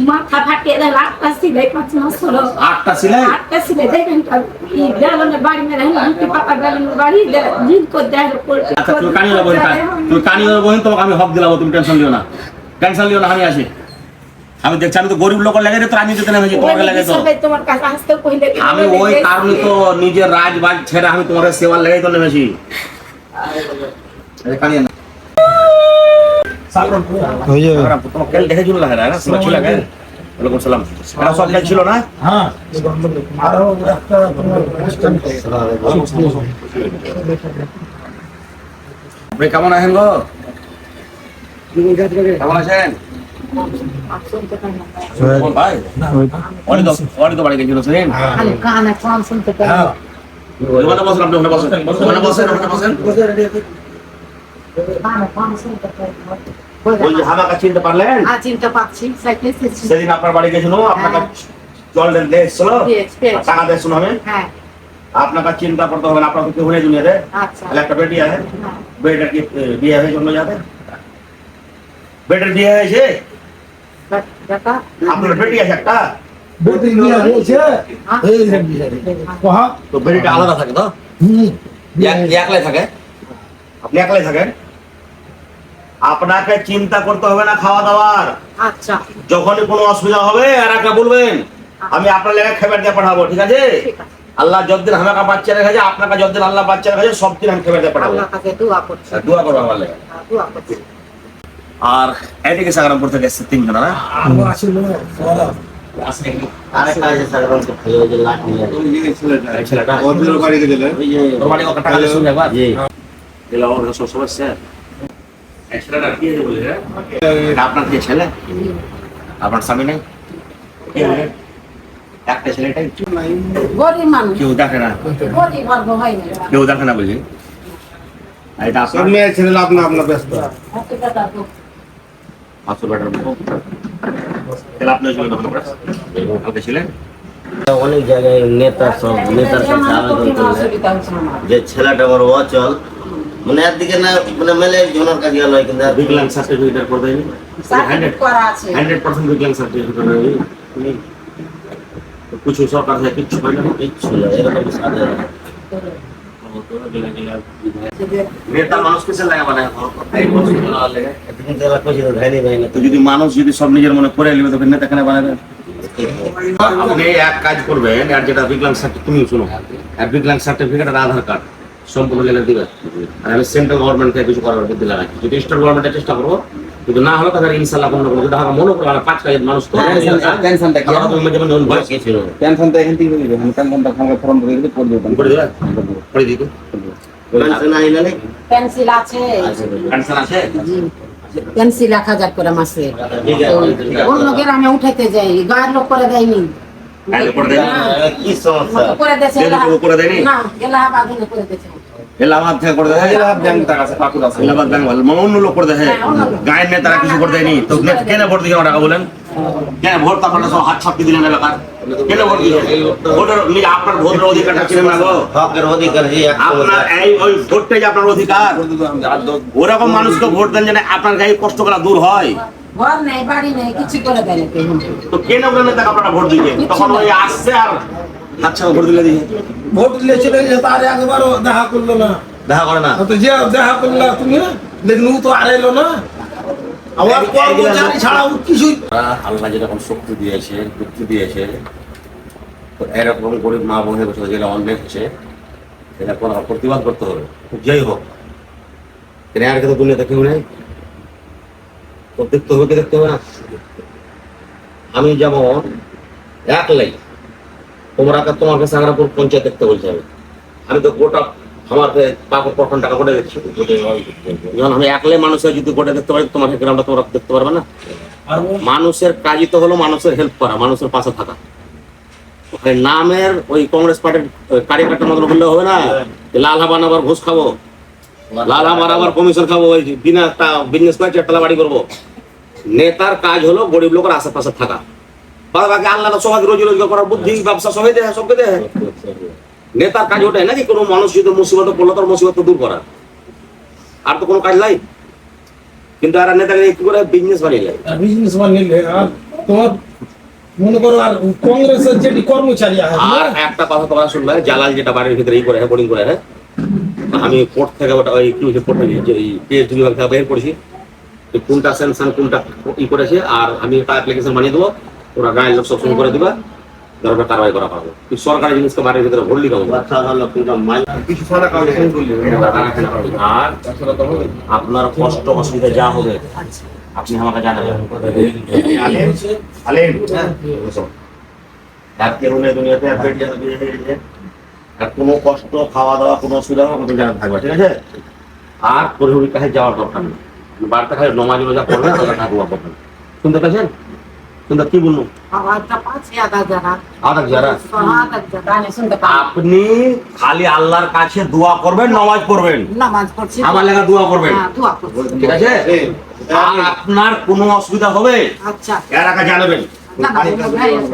মাথা ফাটিয়ে দেয়, 8টা সিলাই 5 মাস হলো। 8টা সিলাই? 8টা সিলাই দেখেন কি বেলনের বাড়ি মেরে লুটি পাতা বেলনের বাড়ি জিন করে দেয়। আচ্ছা তুমি কানিও বহিন তোমাকে আমি হক দিলাম, তুমি টেনশন লিও না, আমি আসি। আমি দেখছি আমি তো গরিব লোকের লাগে তো আমি দিতে নেমেছি, তোমাকে লাগে তো তোমার কাছে আসতে কইলে আমি ওই কারণে তো নিজের রাজবাজ ছেড়ে আমি তোমার সেবার লেগে তো নেমেছি। কানিয়ে না হয়ে যাবে তোমার কেল দেখে চলে লাগে না তোমার ছিল লাগে। ওয়ালাইকুম সালাম। এটা সব কাজ ছিল না? হ্যাঁ আরো একটা আপনি কেমন আছেন গো? কেমন আছেন ভাই? অনেক তো বাড়ি গেছিল সেদিন। কানে ফোন শুনতে পাই। ওখানে বসেন, আপনি ওখানে বসেন, ওখানে বসেন, ওখানে বসেন। কানে ফোন শুনতে পাই। ওই যে হামাকা চিনতে পারলেন? চিনতে পাচ্ছি, সাইকেল এসেছি। সেদিন আপনার বাড়ি গেছিল, আপনাকে জল দিয়ে এসেছিল, টাকা দিয়ে শুনাবেন। হ্যাঁ আপনাকে চিন্তা করতে হবে না, আপনার তো কেউ নেই দুনিয়াতে। আচ্ছা তাহলে একটা বেটি আছে, বেটার কি বিয়ে হয়ে জন্য যাবে? বেটার বিয়ে হয়েছে? দেখা আপনার বেটি আছে একটা? বেটি নিয়ে হয়েছে এই কহা তো বেটিটা আলাদা থাকে তো? একলাই থাকে? আপনি একলাই থাকেন? আপনাকে চিন্তা করতে হবে না খাওয়া দাওয়ার। আচ্ছা যখনই কোনো অসুবিধা হবে এরাকে বলবেন, আমি আপনার লেগে খেবার দিয়ে পাঠাবো, ঠিক আছে? ঠিক আছে। আল্লাহ যতদিন আমাকে বাচ্চা রেখেছে, আপনাকে যতদিন আল্লাহ বাচ্চা রেখেছে, সব দিন আমি খেবার দিয়ে পাঠাবো। আল্লাহর কাছে দোয়া করছি। দোয়া করবো আমার লেগে। দোয়া করছি। আর এদিকে সাগরমপুর থেকে এসছে 3 জন না? আরো আসিল আরেকটা আছে সাগরমপুর থেকে, ওই যে লাঠি এই ছেলেটা ওদের বাড়ি গেলে ওই যে ওর বাড়ি ওকে টাকা দিয়ে শুনে একবার জি গেল ওর সব সমস্যা। এই ছেলেটা কি আছে বলে রে? এটা আপনার কি ছেলে? আপনার স্বামী নেই? কি হলো? একটা ছেলেটাই গরিব মানুষ, কেউ দেখে না, গরিব বর্গ হয় না। কেউ দেখে না বুঝি। আর এটা সব আপনার মেয়ে ছেলে আপনার ব্যস্ত এত টাকা তো আসল ব্যাটার বউ। তাহলে আপনি চলে দোকান করে কালকে ছিলেন? অনেক জায়গায় নেতার কাছে আবেদন করলে অসুবিধা হচ্ছে আমার। যে ছেলেটা আমার অচল মানে একদিকে না মানে মেলে জনের কাছে গেল কিন্তু আর বিকলাঙ্গ সার্টিফিকেট করে দেয়নি? সার্টিফিকেট করা আছে। 100% বিকলাঙ্গ সার্টিফিকেট করে দেয়নি? কিছু সরকার থেকে কিচ্ছু পাই না। কিচ্ছু না এরকম সাদা নেতা মানুষকে সে লাগা বানায় এই বছর লাগে। এতদিন তো এলাকা ছিল ধাইনি ভাই না তো যদি মানুষ যদি সব নিজের মনে করে নেবে তখন নেতা কেন বানাবে? আপনি এক কাজ করবেন, আর যেটা বিকলাঙ্গ সার্টিফিকেট তুমি শুনো, আর বিকলাঙ্গ সার্টিফিকেট আর আধার কার্ড সম্পূর্ণ জেনে দিবে। আর আমি সেন্ট্রাল গভর্নমেন্ট থেকে কিছু করার বুদ্ধি লাগাচ্ছি, যদি স্টেট গভর্নমেন্টের চেষ্টা করবো, কিন্তু না হলে তাদের ইনশাল্লাহ কোনো যদি আমার মনে করো আমরা 5 কাজের মানুষ তো টেনশনটা কি যেমন বয়স কি ছিল টেনশনটা এখান থেকে নিবে টেনশনটা খাঙ্গা ফর্ম করে দিতে করে দিবেন করে দেবে করে দিতে টেনশন নাই না পেন্সিল আছে, ক্যান্সার আছে। পেন্সিল 1000 করে মাসে। ঠিক আছে অন্য গ্রামে উঠাইতে যাই, গায়ের লোক করে দেয়নি। আগে করে দেয়নি? কি সমস্যা করে দেছে করে দেয়নি? না, এলাহাবাদ করে দেছে। এলাহাবাদ থেকে করে দেয়, এলাহাবাদ ব্যাংক টাকা আছে, পাকুড় আছে, এলাহাবাদ ব্যাংক ভালো, অন্য লোক করে দেয়। গায়ের নেতারা কিছু করে দেয়নি তো কেন ভোট দিয়ে টাকা বলেন? কেন ভোট তো আপনারা সব হাত ছাপি দিলেন এলাকার? কেন ভোট দিলেন? ভোটের আপনার ভোটের অধিকারটা ছিল না গো? হকের অধিকার যে আপনার এই ওই ভোটটাই আপনার অধিকার। ওরকম মানুষকে ভোট দেন যেন আপনার গায়ে কষ্ট করা দূর হয়। ঘর নেই, বাড়ি নেই, কিছু করে দেয় না কেউ। তো কেন ওখানে নেতাকে আপনারা ভোট দিলেন? তখন ওই আসছে আর আচ্ছা ভোট দিলে দিয়ে ভোট দিলে চলে গেছে তার একবারও দেখা করলো না দেখা করে না। তো যে দেখা করলা তুমি দেখুন ও তো আর এলো না আবার কর্মচারী ছাড়া ও কিছুই আল্লাহ যেরকম শক্তি দিয়েছে, বুদ্ধি দিয়েছে, তো এরকম গরিব মা বোনের বছর যেটা অন্যায় হচ্ছে এটা কোনো প্রতিবাদ করতে হবে, যাই হোক। কেন আর তো দুনিয়াতে কেউ নেই, তো দেখতে হবে, কে দেখতে হবে না? আমি যেমন একলাই তোমার কাছে সাগরাপুর পঞ্চায়েত দেখতে বলছে, আমি তো গোটা আমার প্রখণ্ড টাকা গোটা দেখছি। যখন আমি একলাই মানুষের যদি গোটা দেখতে পারি, তোমার গ্রামটা তোমরা দেখতে পারবে না। মানুষের কাজই তো হলো মানুষের হেল্প করা, মানুষের পাশে থাকা। ওখানে নামের ওই কংগ্রেস পার্টির কারিগরটার মতন বললে হবে না, লাল হাবান আবার ঘুষ খাবো, লাল হাবার আবার কমিশন খাবো, ওই বিনা একটা বিজনেস করে 4 তলা বাড়ি করবো। নেতার কাজ হলো গরিব লোকের আশেপাশে থাকা। বাকি আল্লাহ সবাই রোজি রোজগার করার বুদ্ধি ব্যবসা সবাই দেয়, সবকে দেয়। নেতার কাজ ওটাই নাকি কোনো মানুষ যদি মুসিবত পড়লো তার মুসিবত দূর করা, আর তো কোনো কাজ নাই। কিন্তু এরা নেতাকে একটু করে বিজনেস বানিয়ে নেয়। বিজনেস বানিয়ে তোমার মনে করো আর কংগ্রেসের যেটি কর্মচারী আছে আর একটা কথা তোমরা শুনবে, জালাল যেটা বাড়ির ভিতরে ই করে বোর্ডিং করে, হ্যাঁ আমি কোর্ট থেকে ওটা ওই কি হচ্ছে কোর্টে যে পিএইচডি বিভাগ থেকে বের করেছি, কোনটা স্যাংশন কোনটা ই করেছে, আর আমি একটা অ্যাপ্লিকেশন বানিয়ে দেবো, ওরা গায়ের লোক সব করে দিবা, দরকার কারবাই করা পারবো। সরকারি জিনিসকে বাড়ির ভিতরে ভরলি কেমন? আর আপনার কষ্ট অসুবিধা যা হবে আপনি আমাকে জানাবেন। দুনিয়াতে কোনো কষ্ট খাওয়া দাওয়া কোনো অসুবিধা আমাদের জানা থাকবে, ঠিক আছে? আর পরিবারের কাছে যাওয়ার দরকার নেই, বাড়িতে খালি নমাজ রোজা করবেন, দোয়া করবেন। শুনতে পেয়েছেন? শুনতে কি বলুন? আপনি খালি আল্লাহর কাছে দোয়া করবেন, নামাজ পড়বেন, আমার লেখা দোয়া করবেন, ঠিক আছে? আর আপনার কোনো অসুবিধা হবে এর আগে জানাবেন।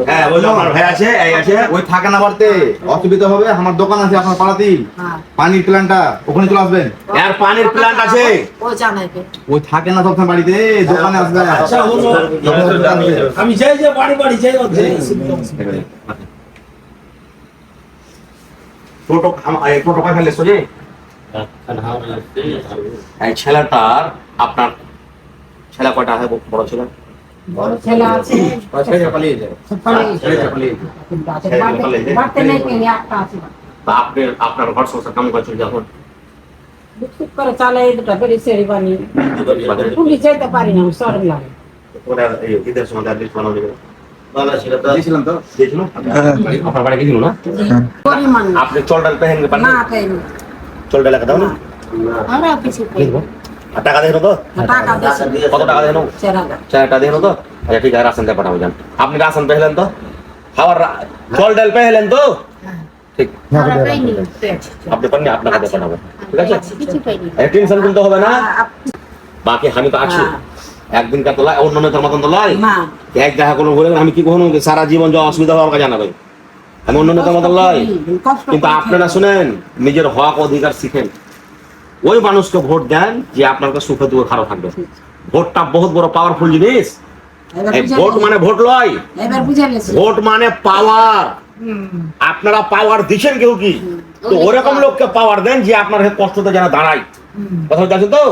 হ্যাঁ বললো আমার ভাই আছে, এই আছে, ওই থাকে না বাড়তে, অসুবিধা হবে। আমার দোকান আছে আপনার পাড়াতেই, পানির প্ল্যান্টটা, ওখানে চলে আসবেন। এর পানির প্ল্যান্ট আছে, ওই থাকে না সবসময় বাড়িতে, দোকানে আসবে। আচ্ছা, আমি যাই যে বাড়ি বাড়ি যাই টোটো টোটো পাখা লেছো যে এই ছেলেটার, আপনার ছেলে কয়টা আছে? বড় ছেলে বড় ছেলে আছে, আপনার ঘর সংসার কাম করছেন যখন বিস্কুট করে চালাই দুটা বেরিয়ে সেরি বানিয়ে পুলিশ যেতে পারি না, সরম লাগে। ঈদের সময় দিয়েছিলাম তো। আপনার বাড়ি গেছিল না? পরিমাণ আপনি চল ডাল পেহেন না পাইনি, চল ডাল দাও না, আমরা কিছু পাই না। আর টাকা দেন তো? টাকা দিয়েছে কত টাকা দেন? 4000 চারটা দেন তো? আচ্ছা ঠিক আছে, রাশন দিয়ে পাঠাবো। যান আপনি রাশন পেহেলেন তো, খাবার চল ডাল পেহেলেন তো? ঠিক, আমরা পাইনি, আপনি পাননি, আপনার কাছে পাঠাবো, ঠিক আছে? কিছু পাইনি। টেনশন করতে হবে না, বাকি আমি তো আছি। একদিন কার তো লাই, অন্য নেতার মতন তো লাই, না এক দেখা কোনো বলে আমি কি কখনো সারা জীবন যা অসুবিধা হবে আমাকে জানাবেন, আমি অন্য নেতার মতন লাই। কিন্তু আপনারা শুনেন, নিজের হক অধিকার শিখেন, ওই মানুষকে ভোট দেন যে আপনার কাছে সুখে দুঃখে খারাপ থাকবে। ভোটটা বহুত বড় পাওয়ারফুল জিনিস। এই ভোট মানে ভোট লয়, এবার বুঝে গেছি। ভোট মানে পাওয়ার। আপনারা পাওয়ার দিচ্ছেন কেউ কি, তো ওরকম লোককে পাওয়ার দেন যে আপনার কষ্টতে যেন দাঁড়ায়। কথা বলছেন তো?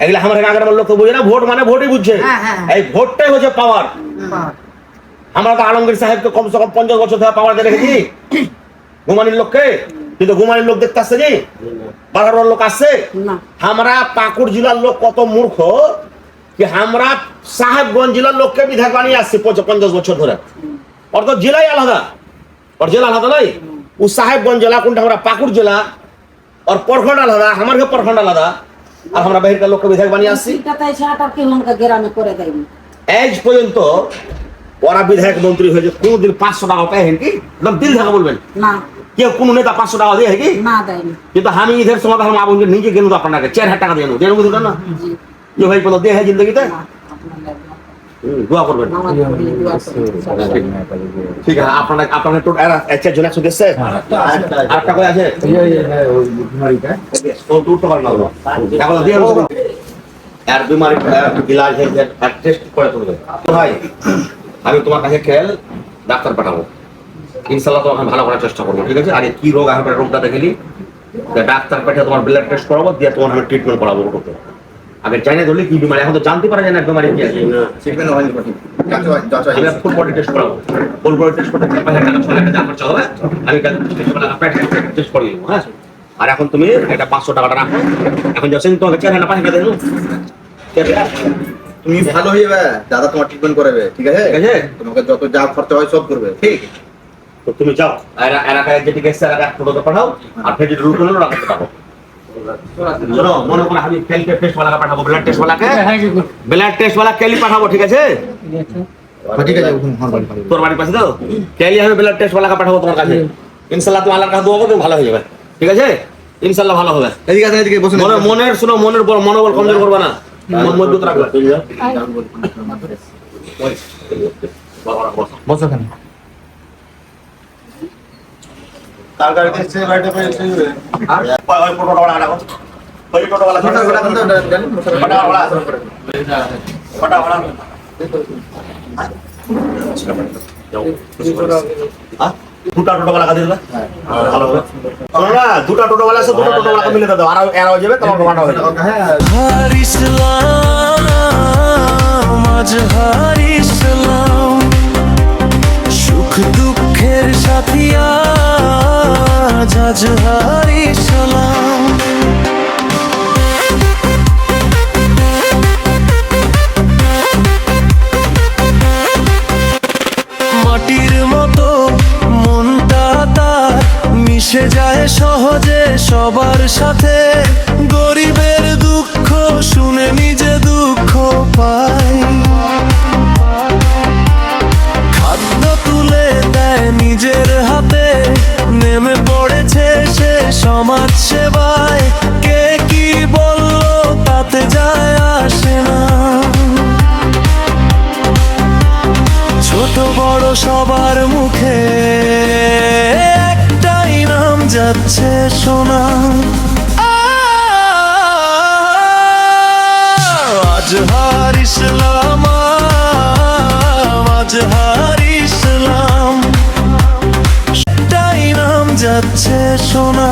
এগুলো আমার আগের লোককে বুঝে না, ভোট মানে ভোটই বুঝছে। এই ভোটটাই হচ্ছে পাওয়ার। আমরা তো আলমগীর সাহেবকে কমসে কম 50 বছর ধরে পাওয়ার দিয়ে রেখেছি ঘুমানির লোককে, কিন্তু ঘুমানির লোক দেখতে আসছে কি? বাগানোর লোক আসছে? আমরা পাকুড় জেলার লোক কত মূর্খ কি আমরা সাহেবগঞ্জ জেলার লোককে বিধায়ক বানিয়ে আসছি 50 বছর ধরে। ওর তো জেলাই আলাদা, ওর জেলা আলাদা নয়। ও সাহেবগঞ্জ জেলা কোনটা, আমরা পাকুড় জেলা, ওর প্রখণ্ড আলাদা, আমার প্রখণ্ড আলাদা, আর আমরা বাহিরকার লোককে বিধায়ক বানিয়ে আসছি। আজ পর্যন্ত ওরা বিধায়ক মন্ত্রী হয়েছে, কোনদিন 500 টাকা পায় কি? একদম দিল থেকে বলবেন না, কেউ কোন নেতা 500 টাকা দিয়ে কি? না দেয়নি। কিন্তু আমি ঈদের সময় মা বোনকে নিজে গেল আপনাকে 4000 টাকা দিয়ে দেন বুঝলেন না? যে ভাই কোনো দেহে জিন্দগিতে দোয়া করবেন। ঠিক আছে, আপনারা আপনারা টোটাল একটা জন 100 দিচ্ছে, আরেকটা কই আছে ও টুটতে পারে না, এখন দিয়ে আর বিমারি ইলাজ है টেস্ট করে তুলবে। ভাই আমি তোমার কাছে খেল ডাক্তার পাঠাবো, ইনশাআল্লাহ তোমাকে ভালো করার চেষ্টা করবো, ঠিক আছে? আগে কি রোগ আছে রোগটা দেখেলি, ডাক্তার পাঠিয়ে তোমার ব্লাড টেস্ট করাবো, দিয়ে তোমার আমি ট্রিটমেন্ট করাবো। ওটাতে আগে জানিয়ে ধরলে কি বিমারি, এখন তো জানতে পারা যায় না বিমারি কি আছে। আমি ফুল বডি টেস্ট করাবো, ফুল বডি টেস্ট করতে 5000 টাকা 6 লাখ টাকা খরচ হবে, আমি টেস্ট করে দেবো। হ্যাঁ, আর এখন তুমি এটা 500 টাকাটা রাখো, এখন যাচ্ছেন তোমাকে 4000 টাকা দিয়ে দেবো। তুমি ভালো হয়ে যাবে, দাদা তোমার ট্রিটমেন্ট করবে, ঠিক আছে? ঠিক আছে, তোমাকে যত যা খরচা হয় সব করবে, ঠিক? তো তুমি যাও এলাকায় যেটি গেছে এলাকায় টোটোতে পাঠাও, আর ফের যেটি রুট হলো রাখতে পারো। শোনো, মনে করে আমি ক্যালকে টেস্ট ওয়ালাকে পাঠাবো, ব্লাড টেস্ট ওয়ালাকে, ব্লাড টেস্ট ওয়ালা ক্যালি পাঠাবো, ঠিক আছে? ঠিক আছে, আমার বাড়ি পাঠাবো। তোর বাড়ির পাশে তো ক্যালি আমি ব্লাড টেস্ট ওয়ালাকে পাঠাবো তোমার কাছে, ইনশাআল্লাহ তুমি আল্লাহর কাছে দোয়া করবে, ভালো হয়ে যাবে, ঠিক আছে? ইনশাআল্লাহ ভালো হবে। এদিকে আসেন, এদিকে বসুন। মনের শুনো, মনের মনোবল কমজোর করবে না, মন মজবুত রাখবে। বসো কেন? তার গাড়িতে এসে গাড়িটা পেয়ে এসে আর ওই টোটোটা ওলা রাখো, ওই টোটোওয়ালা ছোটটা ওলা যাও, খুশি করে দিচ্ছি। হ্যাঁ? দুটা টোটোওয়ালা কাঁদিয়ে দেবে? ভালো হবে। শোনো না, দুটা টোটোওয়ালা আছে, দুটো টোটোওয়ালাকে মিলে দাও, আর এরা হয়ে যাবে, তোমার দোকানটা হয়ে যাবে। হ্যাঁ আজহার ইসলাম, আজহার ইসলাম, সুখ দুঃখের সাথী আজ আজহার ইসলাম। মাটির মতো মনটা তার মিশে যায় সহজে সবার সাথে, গরিবের দুঃখ শুনে নিজে দুঃখ পায়, খাদ্য তুলে দেয় নিজের হাতে, নেমে পড়েছে সে সমাজ সেবায়, কে কি বললো তাতে যায় আসে না, ছোট বড় সবার মুখে একটাই নাম যাচ্ছে শোনা, আজহার ইসলাম, আজহার ইসলাম, একটাই নাম যাচ্ছে শোনা।